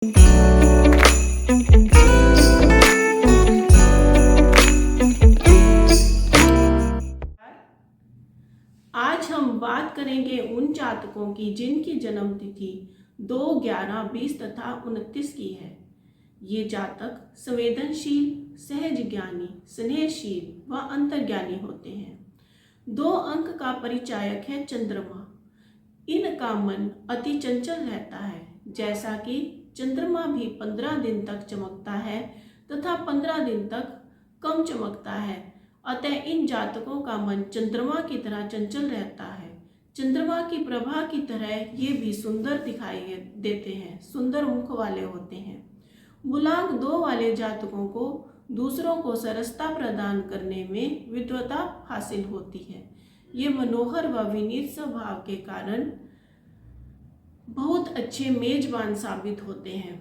आज हम बात करेंगे उन जातकों की जिनकी जन्म तिथि 2, 11, 20 तथा 29 की है। ये जातक संवेदनशील, सहज ज्ञानी, स्नेहशील व अंतर्ज्ञानी होते हैं। 2 अंक का परिचायक है चंद्रमा। इनका मन अति चंचल रहता है, जैसा कि चंद्रमा भी 15 दिन तक चमकता है तथा 15 दिन तक कम चमकता है। अतः इन जातकों का मन चंद्रमा की तरह चंचल रहता है। चंद्रमा की प्रभा की तरह ये भी सुंदर दिखाई देते हैं, सुंदर मुख वाले होते हैं। मूलांक 2 वाले जातकों को दूसरों को सरसता प्रदान करने में विद्वता हासिल होती है। ये मनोहर व विनीत स्वभाव के कारण बहुत अच्छे मेजबान साबित होते हैं।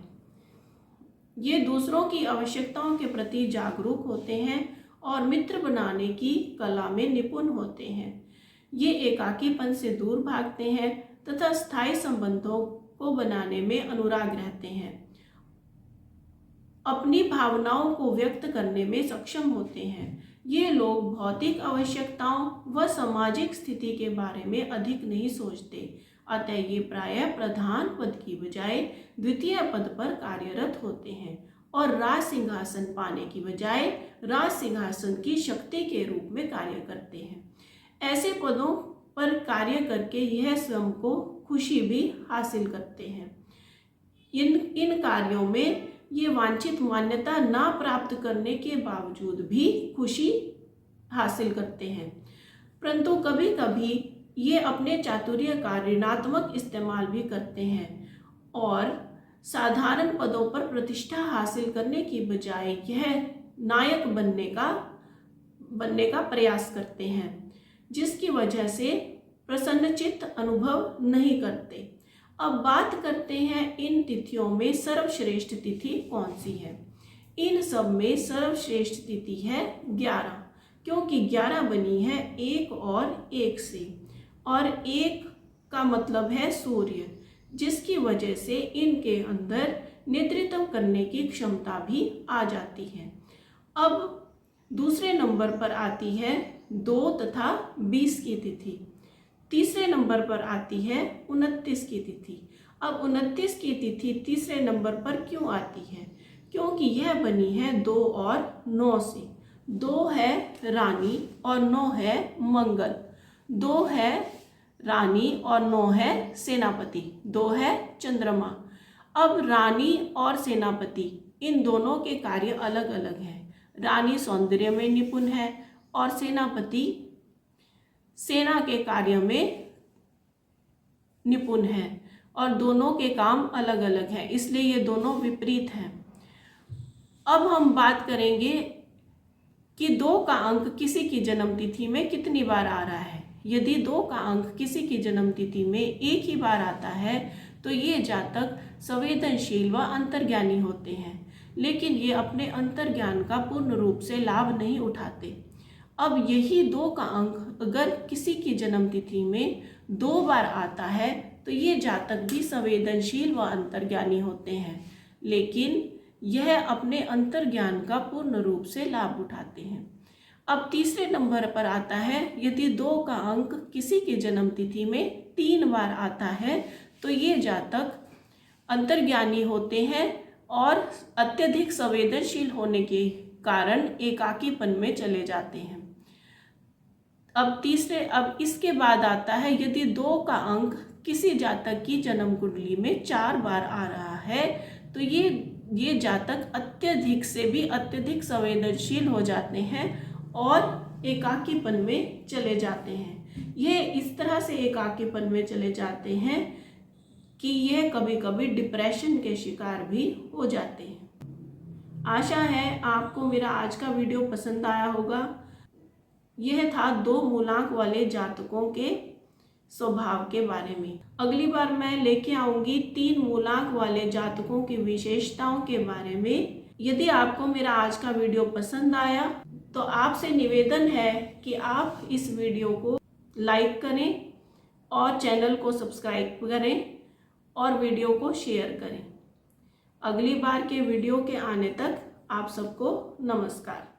ये दूसरों की आवश्यकताओं के प्रति जागरूक होते हैं और मित्र बनाने की कला में निपुण होते हैं। ये एकाकीपन से दूर भागते हैं तथा स्थायी संबंधों को बनाने में अनुराग रहते हैं। अपनी भावनाओं को व्यक्त करने में सक्षम होते हैं। ये लोग भौतिक आवश्यकताओं व सामाजिक स्थिति के बारे में अधिक नहीं सोचते। अतः ये प्रायः प्रधान पद की बजाय द्वितीय पद पर कार्यरत होते हैं और राज सिंहासन पाने की बजाय राज सिंहासन की शक्ति के रूप में कार्य करते हैं। ऐसे पदों पर कार्य करके यह स्वयं को खुशी भी हासिल करते हैं। इन कार्यों में ये वांछित मान्यता ना प्राप्त करने के बावजूद भी खुशी हासिल करते हैं, परंतु कभी कभी ये अपने चातुर्य का ऋणात्मक इस्तेमाल भी करते हैं और साधारण पदों पर प्रतिष्ठा हासिल करने की बजाय यह नायक बनने का प्रयास करते हैं, जिसकी वजह से प्रसन्नचित्त अनुभव नहीं करते। अब बात करते हैं इन तिथियों में सर्वश्रेष्ठ तिथि कौन सी है। इन सब में सर्वश्रेष्ठ तिथि है 11, क्योंकि 11 बनी है 1 और 1 से, और 1 का मतलब है सूर्य, जिसकी वजह से इनके अंदर नेतृत्व करने की क्षमता भी आ जाती है। अब दूसरे नंबर पर आती है 2 तथा 20 की तिथि। तीसरे नंबर पर आती है 29 की तिथि। अब 29 की तिथि तीसरे नंबर पर क्यों आती है? क्योंकि यह बनी है 2 और 9 से। 2 है रानी और 9 है मंगल। 2 है रानी और 9 है सेनापति। 2 है चंद्रमा। अब रानी और सेनापति इन दोनों के कार्य अलग अलग हैं। रानी सौंदर्य में निपुण है और सेनापति सेना के कार्य में निपुण है, और दोनों के काम अलग अलग हैं, इसलिए ये दोनों विपरीत हैं। अब हम बात करेंगे कि 2 का अंक किसी की जन्म तिथि में कितनी बार आ रहा है। यदि 2 का अंक किसी की जन्म तिथि में एक ही बार आता है तो ये जातक संवेदनशील व अंतर्ज्ञानी होते हैं, लेकिन ये अपने अंतर्ज्ञान का पूर्ण रूप से लाभ नहीं उठाते। अब यही 2 का अंक अगर किसी की जन्म तिथि में 2 बार आता है तो ये जातक भी संवेदनशील व अंतर्ज्ञानी होते हैं, लेकिन यह अपने अंतर्ज्ञान का पूर्ण रूप से लाभ उठाते हैं। अब तीसरे नंबर पर आता है यदि 2 का अंक किसी की जन्म तिथि में 3 बार आता है तो ये जातक अंतर्ज्ञानी होते हैं और अत्यधिक संवेदनशील होने के कारण एकाकीपन में चले जाते हैं। अब इसके बाद आता है यदि 2 का अंक किसी जातक की जन्म कुंडली में 4 बार आ रहा है तो ये जातक अत्यधिक से भी अत्यधिक संवेदनशील हो जाते हैं और एकाकीपन में चले जाते हैं। ये इस तरह से एकाकीपन में चले जाते हैं कि यह कभी कभी डिप्रेशन के शिकार भी हो जाते हैं। आशा है आपको मेरा आज का वीडियो पसंद आया होगा। यह था 2 मूलांक वाले जातकों के स्वभाव के बारे में। अगली बार मैं लेके आऊंगी 3 मूलांक वाले जातकों की विशेषताओं के बारे में। यदि आपको मेरा आज का वीडियो पसंद आया तो आपसे निवेदन है कि आप इस वीडियो को लाइक करें और चैनल को सब्सक्राइब करें और वीडियो को शेयर करें। अगली बार के वीडियो के आने तक आप सबको नमस्कार।